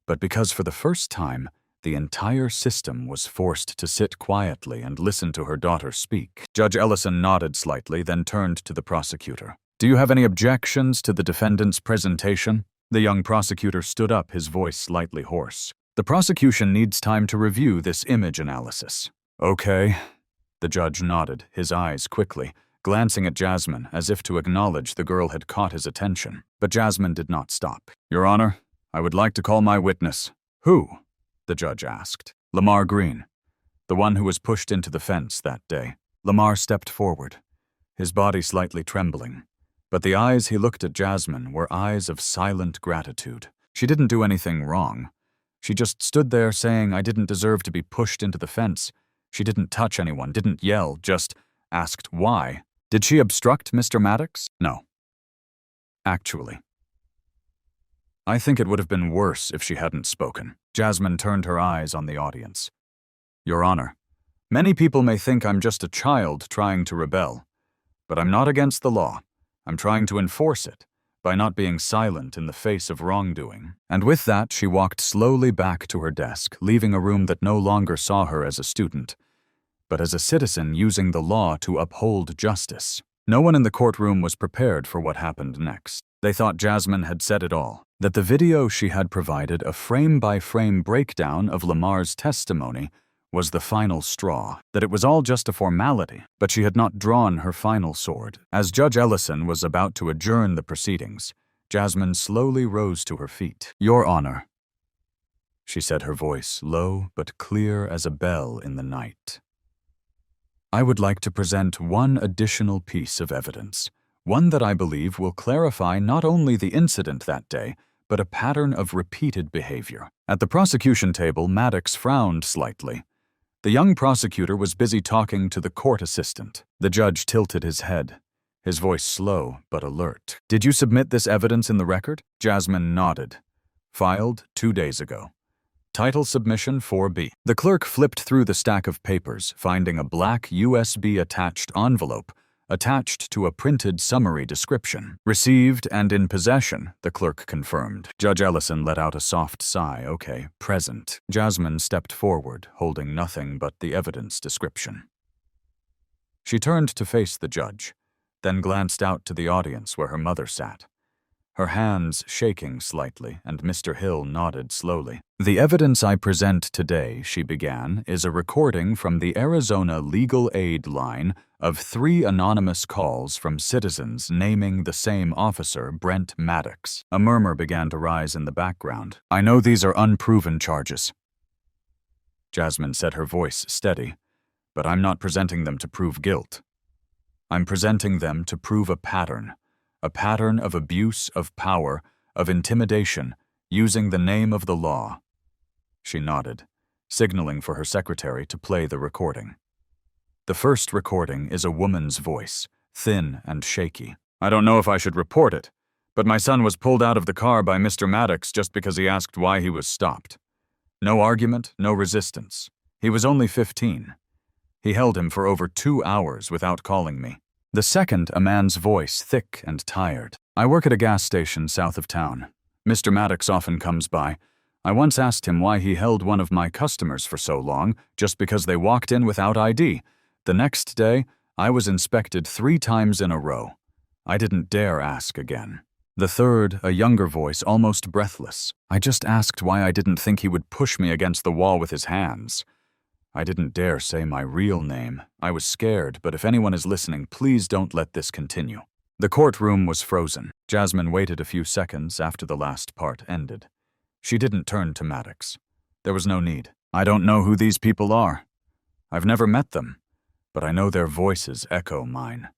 but because for the first time, the entire system was forced to sit quietly and listen to her daughter speak. Judge Ellison nodded slightly, then turned to the prosecutor. "Do you have any objections to the defendant's presentation?" The young prosecutor stood up, his voice slightly hoarse. "The prosecution needs time to review this image analysis." "Okay." The judge nodded, his eyes quickly, glancing at Jasmine as if to acknowledge the girl had caught his attention. But Jasmine did not stop. "Your Honor, I would like to call my witness." "Who?" the judge asked. "Lamar Green, the one who was pushed into the fence that day." Lamar stepped forward, his body slightly trembling, but the eyes he looked at Jasmine were eyes of silent gratitude. She didn't do anything wrong. She just stood there saying, "I didn't deserve to be pushed into the fence." She didn't touch anyone, didn't yell, just asked why. "Did she obstruct Mr. Maddox?" "No. Actually, I think it would have been worse if she hadn't spoken." Jasmine turned her eyes on the audience. "Your Honor, many people may think I'm just a child trying to rebel, but I'm not against the law. I'm trying to enforce it by not being silent in the face of wrongdoing." And with that, she walked slowly back to her desk, leaving a room that no longer saw her as a student, but as a citizen using the law to uphold justice. No one in the courtroom was prepared for what happened next. They thought Jasmine had said it all, that the video she had provided a frame-by-frame breakdown of Lamar's testimony was the final straw, that it was all just a formality, but she had not drawn her final sword. As Judge Ellison was about to adjourn the proceedings, Jasmine slowly rose to her feet. "Your Honor," she said, her voice low but clear as a bell in the night, "I would like to present one additional piece of evidence, one that I believe will clarify not only the incident that day, but a pattern of repeated behavior." At the prosecution table, Maddox frowned slightly. The young prosecutor was busy talking to the court assistant. The judge tilted his head, his voice slow but alert. "Did you submit this evidence in the record?" Jasmine nodded. "Filed 2 days ago. Title submission 4B. The clerk flipped through the stack of papers, finding a black USB-attached envelope attached to a printed summary description. "Received and in possession," the clerk confirmed. Judge Ellison let out a soft sigh. "Okay, present." Jasmine stepped forward, holding nothing but the evidence description. She turned to face the judge, then glanced out to the audience where her mother sat, her hands shaking slightly, and Mr. Hill nodded slowly. "The evidence I present today," she began, "is a recording from the Arizona Legal Aid line of 3 anonymous calls from citizens naming the same officer, Brent Maddox." A murmur began to rise in the background. "I know these are unproven charges," Jasmine said, her voice steady, "but I'm not presenting them to prove guilt. I'm presenting them to prove a pattern of abuse of power, of intimidation, using the name of the law." She nodded, signaling for her secretary to play the recording. The first recording is a woman's voice, thin and shaky. "I don't know if I should report it, but my son was pulled out of the car by Mr. Maddox just because he asked why he was stopped. No argument, no resistance. He was only 15. He held him for over 2 hours without calling me." The second, a man's voice, thick and tired. "I work at a gas station south of town. Mr. Maddox often comes by. I once asked him why he held one of my customers for so long, just because they walked in without ID. The next day, I was inspected 3 times in a row. I didn't dare ask again." The third, a younger voice, almost breathless. "I just asked why I didn't think he would push me against the wall with his hands. I didn't dare say my real name. I was scared, but if anyone is listening, please don't let this continue." The courtroom was frozen. Jasmine waited a few seconds after the last part ended. She didn't turn to Maddox. There was no need. "I don't know who these people are. I've never met them, but I know their voices echo mine.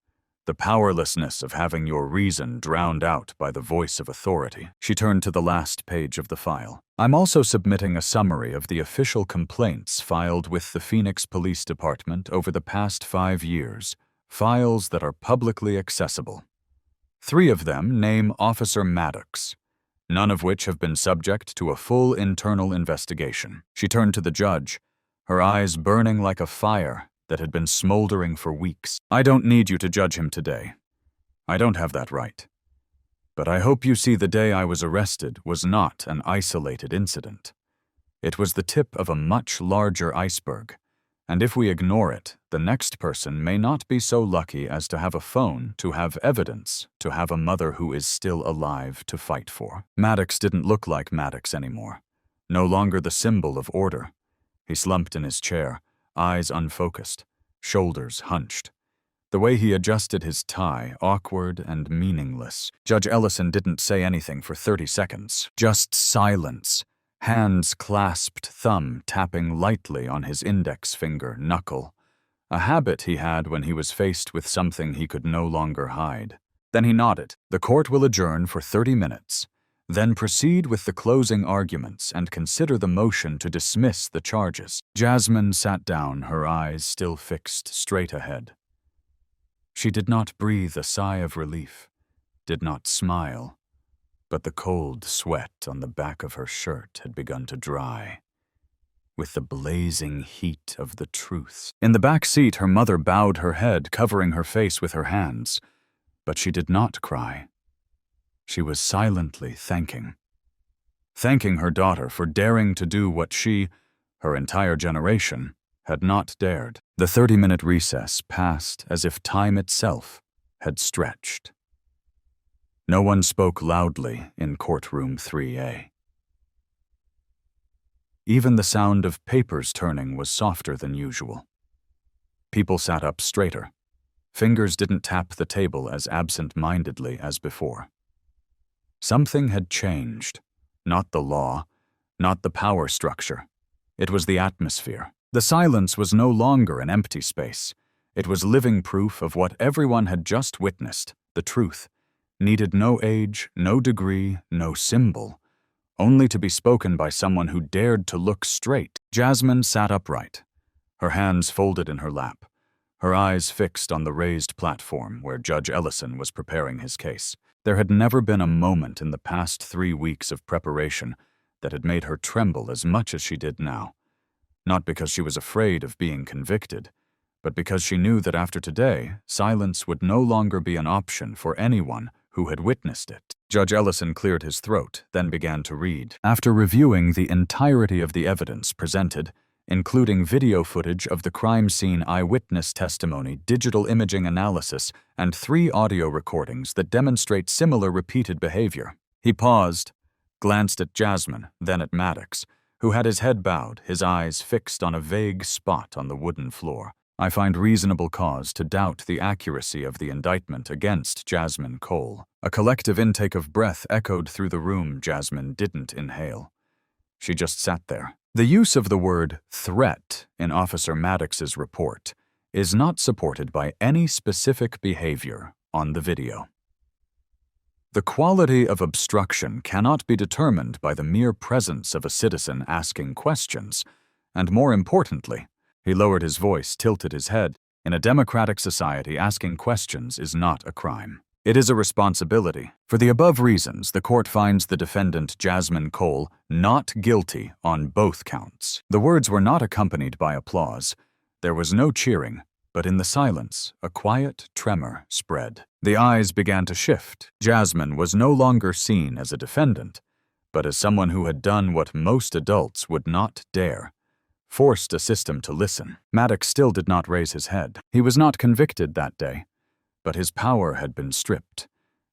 The powerlessness of having your reason drowned out by the voice of authority." She turned to the last page of the file. "I'm also submitting a summary of the official complaints filed with the Phoenix Police Department over the past 5 years, files that are publicly accessible. 3 of them name Officer Maddox, none of which have been subject to a full internal investigation. She turned to the judge, her eyes burning like a fire that had been smoldering for weeks. I don't need you to judge him today. I don't have that right. But I hope you see the day I was arrested was not an isolated incident. It was the tip of a much larger iceberg, and if we ignore it, the next person may not be so lucky as to have a phone, to have evidence, to have a mother who is still alive to fight for. Maddox didn't look like Maddox anymore, no longer the symbol of order. He slumped in his chair, eyes unfocused, shoulders hunched. The way he adjusted his tie, awkward and meaningless. Judge Ellison didn't say anything for 30 seconds, just silence. Hands clasped, thumb tapping lightly on his index finger knuckle, a habit he had when he was faced with something he could no longer hide. Then he nodded. The court will adjourn for 30 minutes, then proceed with the closing arguments and consider the motion to dismiss the charges. Jasmine sat down, her eyes still fixed straight ahead. She did not breathe a sigh of relief, did not smile, but the cold sweat on the back of her shirt had begun to dry with the blazing heat of the truth. In the back seat, her mother bowed her head, covering her face with her hands, but she did not cry. She was silently thanking her daughter for daring to do what she, her entire generation, had not dared. The 30-minute recess passed as if time itself had stretched. No one spoke loudly in courtroom 3A. Even the sound of papers turning was softer than usual. People sat up straighter. Fingers didn't tap the table as absent-mindedly as before. Something had changed. Not the law, not the power structure. It was the atmosphere. The silence was no longer an empty space. It was living proof of what everyone had just witnessed, the truth. Needed no age, no degree, no symbol, only to be spoken by someone who dared to look straight. Jasmine sat upright, her hands folded in her lap, her eyes fixed on the raised platform where Judge Ellison was preparing his case. There had never been a moment in the past 3 weeks of preparation that had made her tremble as much as she did now. Not because she was afraid of being convicted, but because she knew that after today, silence would no longer be an option for anyone who had witnessed it. Judge Ellison cleared his throat, then began to read. After reviewing the entirety of the evidence presented, including video footage of the crime scene eyewitness testimony, digital imaging analysis, and 3 audio recordings that demonstrate similar repeated behavior. He paused, glanced at Jasmine, then at Maddox, who had his head bowed, his eyes fixed on a vague spot on the wooden floor. I find reasonable cause to doubt the accuracy of the indictment against Jasmine Cole. A collective intake of breath echoed through the room. Jasmine didn't inhale. She just sat there. The use of the word threat in Officer Maddox's report is not supported by any specific behavior on the video. The quality of obstruction cannot be determined by the mere presence of a citizen asking questions, and more importantly, he lowered his voice, tilted his head. In a democratic society, asking questions is not a crime. It is a responsibility. For the above reasons, the court finds the defendant, Jasmine Cole, not guilty on both counts. The words were not accompanied by applause. There was no cheering, but in the silence, a quiet tremor spread. The eyes began to shift. Jasmine was no longer seen as a defendant, but as someone who had done what most adults would not dare. Forced a system to listen. Maddox still did not raise his head. He was not convicted that day, but his power had been stripped,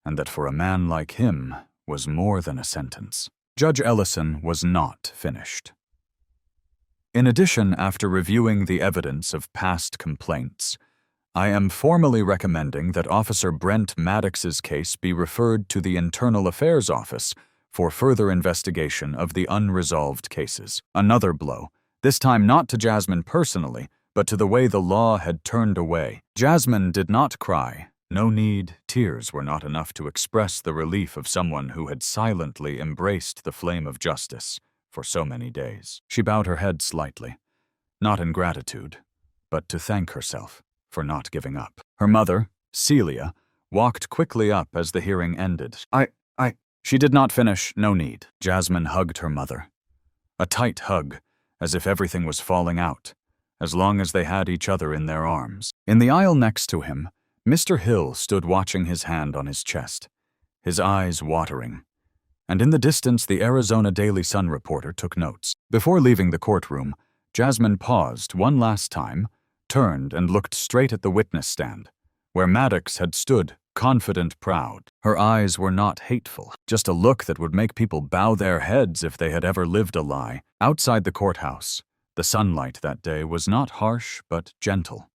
and that for a man like him was more than a sentence. Judge Ellison was not finished. In addition, after reviewing the evidence of past complaints, I am formally recommending that Officer Brent Maddox's case be referred to the Internal Affairs Office for further investigation of the unresolved cases. Another blow. This time not to Jasmine personally, but to the way the law had turned away. Jasmine did not cry. No need, tears were not enough to express the relief of someone who had silently embraced the flame of justice for so many days. She bowed her head slightly, not in gratitude, but to thank herself for not giving up. Her mother, Celia, walked quickly up as the hearing ended. She did not finish, no need. Jasmine hugged her mother. A tight hug, as if everything was falling out, as long as they had each other in their arms. In the aisle next to him, Mr. Hill stood watching his hand on his chest, his eyes watering. And in the distance, the Arizona Daily Sun reporter took notes. Before leaving the courtroom, Jasmine paused one last time, turned and looked straight at the witness stand, where Maddox had stood, confident, proud. Her eyes were not hateful, just a look that would make people bow their heads if they had ever lived a lie. Outside the courthouse, the sunlight that day was not harsh but gentle,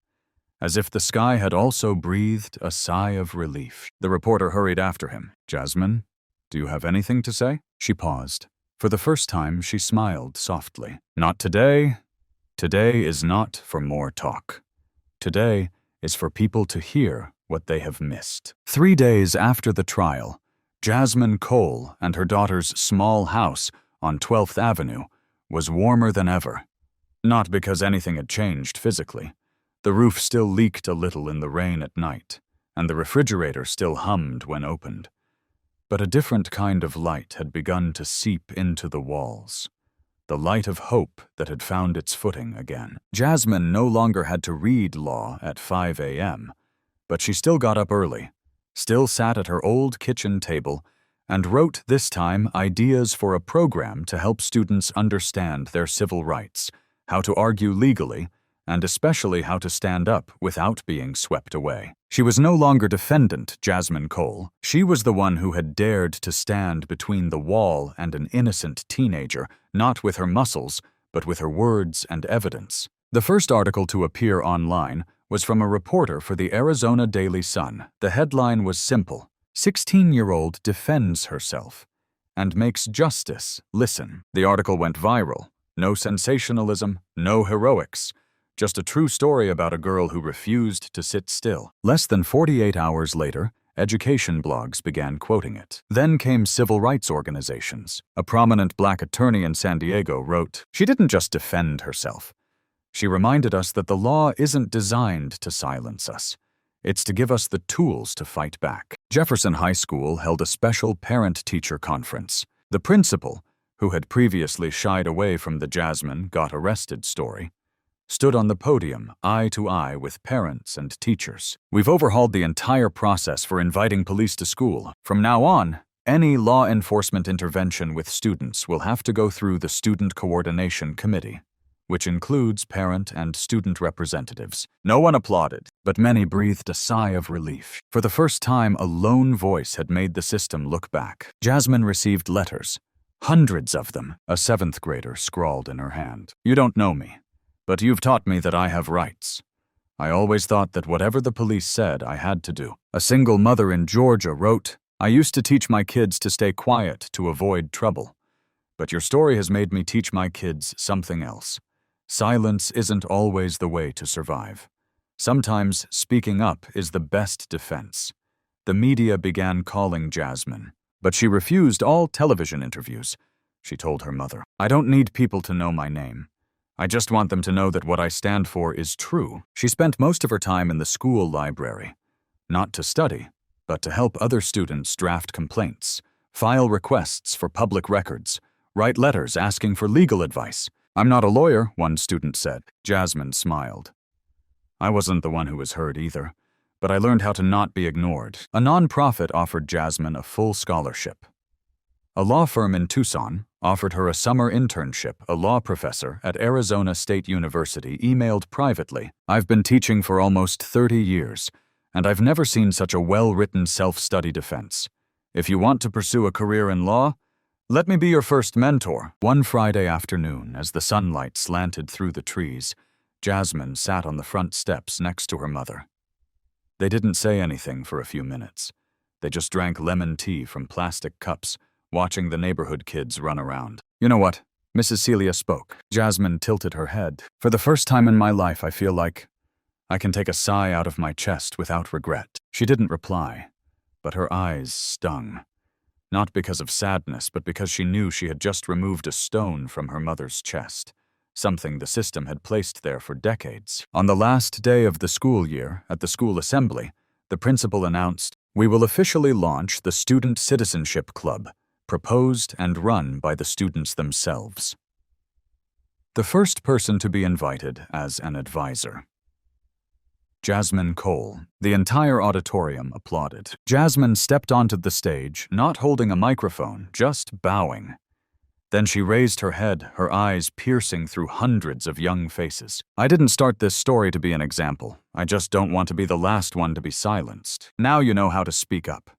as if the sky had also breathed a sigh of relief. The reporter hurried after him. "Jasmine, do you have anything to say?" She paused. For the first time, she smiled softly. "Not today. Today is not for more talk. Today is for people to hear what they have missed." 3 days after the trial, Jasmine Cole and her daughter's small house on 12th Avenue was warmer than ever. Not because anything had changed physically. The roof still leaked a little in the rain at night, and the refrigerator still hummed when opened. But a different kind of light had begun to seep into the walls. The light of hope that had found its footing again. Jasmine no longer had to read law at 5 a.m., but she still got up early, still sat at her old kitchen table, and wrote this time ideas for a program to help students understand their civil rights, how to argue legally, and especially how to stand up without being swept away. She was no longer defendant Jasmine Cole. She was the one who had dared to stand between the wall and an innocent teenager, not with her muscles, but with her words and evidence. The first article to appear online was from a reporter for the Arizona Daily Sun. The headline was simple: 16-year-old defends herself and makes justice listen. The article went viral. No sensationalism, no heroics. Just a true story about a girl who refused to sit still. Less than 48 hours later, education blogs began quoting it. Then came civil rights organizations. A prominent black attorney in San Diego wrote, "She didn't just defend herself. She reminded us that the law isn't designed to silence us. It's to give us the tools to fight back." Jefferson High School held a special parent-teacher conference. The principal, who had previously shied away from the Jasmine got arrested story, stood on the podium, eye to eye with parents and teachers. "We've overhauled the entire process for inviting police to school. From now on, any law enforcement intervention with students will have to go through the Student Coordination Committee, which includes parent and student representatives." No one applauded, but many breathed a sigh of relief. For the first time, a lone voice had made the system look back. Jasmine received letters, hundreds of them. A 7th grader scrawled in her hand, "You don't know me, but you've taught me that I have rights. I always thought that whatever the police said, I had to do." A single mother in Georgia wrote, "I used to teach my kids to stay quiet to avoid trouble. But your story has made me teach my kids something else. Silence isn't always the way to survive. Sometimes speaking up is the best defense." The media began calling Jasmine, but she refused all television interviews. She told her mother, "I don't need people to know my name. I just want them to know that what I stand for is true." She spent most of her time in the school library, not to study, but to help other students draft complaints, file requests for public records, write letters asking for legal advice. "I'm not a lawyer," one student said. Jasmine smiled. "I wasn't the one who was heard either, but I learned how to not be ignored." A nonprofit offered Jasmine a full scholarship. A law firm in Tucson offered her a summer internship. A law professor at Arizona State University emailed privately, "I've been teaching for almost 30 years, and I've never seen such a well-written self-study defense. If you want to pursue a career in law, let me be your first mentor." One Friday afternoon, as the sunlight slanted through the trees, Jasmine sat on the front steps next to her mother. They didn't say anything for a few minutes. They just drank lemon tea from plastic cups, watching the neighborhood kids run around. "You know what?" Mrs. Celia spoke. Jasmine tilted her head. "For the first time in my life, I feel like I can take a sigh out of my chest without regret." She didn't reply, but her eyes stung. Not because of sadness, but because she knew she had just removed a stone from her mother's chest, something the system had placed there for decades. On the last day of the school year, at the school assembly, the principal announced, We will officially launch the Student Citizenship Club, proposed and run by the students themselves. The first person to be invited as an advisor. Jasmine Cole. The entire auditorium applauded. Jasmine stepped onto the stage, not holding a microphone, just bowing. Then she raised her head, her eyes piercing through hundreds of young faces. I didn't start this story to be an example. I just don't want to be the last one to be silenced. Now you know how to speak up.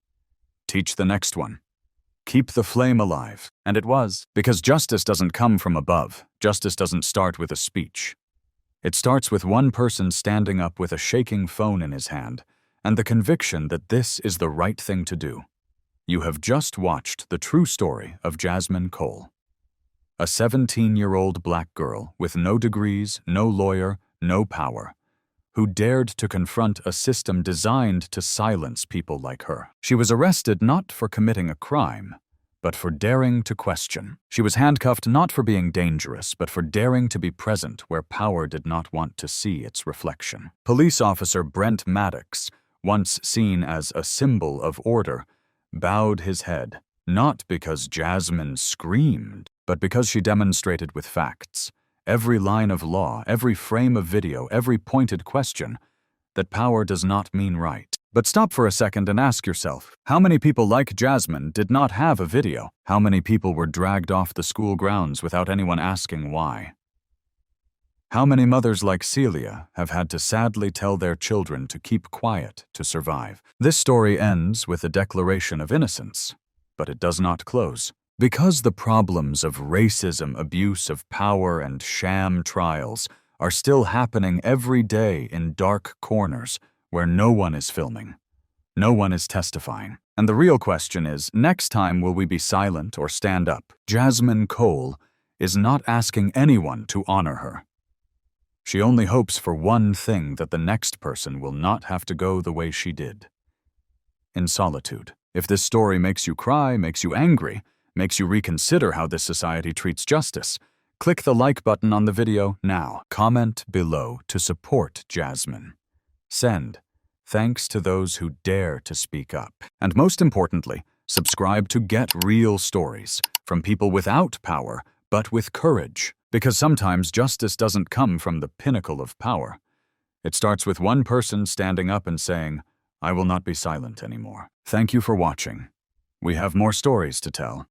Teach the next one. Keep the flame alive. And it was. Because justice doesn't come from above. Justice doesn't start with a speech. It starts with one person standing up with a shaking phone in his hand and the conviction that this is the right thing to do. You have just watched the true story of Jasmine Cole. A 17-year-old black girl with no degrees, no lawyer, no power, who dared to confront a system designed to silence people like her. She was arrested not for committing a crime, but for daring to question. She was handcuffed not for being dangerous, but for daring to be present where power did not want to see its reflection. Police officer Brent Maddox, once seen as a symbol of order, bowed his head, not because Jasmine screamed, but because she demonstrated with facts, every line of law, every frame of video, every pointed question, that power does not mean right. But stop for a second and ask yourself, how many people like Jasmine did not have a video? How many people were dragged off the school grounds without anyone asking why? How many mothers like Celia have had to sadly tell their children to keep quiet to survive? This story ends with a declaration of innocence, but it does not close. Because the problems of racism, abuse of power, and sham trials are still happening every day in dark corners where no one is filming, no one is testifying. And the real question is, next time will we be silent or stand up? Jasmine Cole is not asking anyone to honor her. She only hopes for one thing, that the next person will not have to go the way she did. In solitude. If this story makes you cry, makes you angry, makes you reconsider how this society treats justice, click the like button on the video now. Comment below to support Jasmine. Send thanks to those who dare to speak up. And most importantly, subscribe to get real stories from people without power, but with courage. Because sometimes justice doesn't come from the pinnacle of power. It starts with one person standing up and saying, "I will not be silent anymore." Thank you for watching. We have more stories to tell.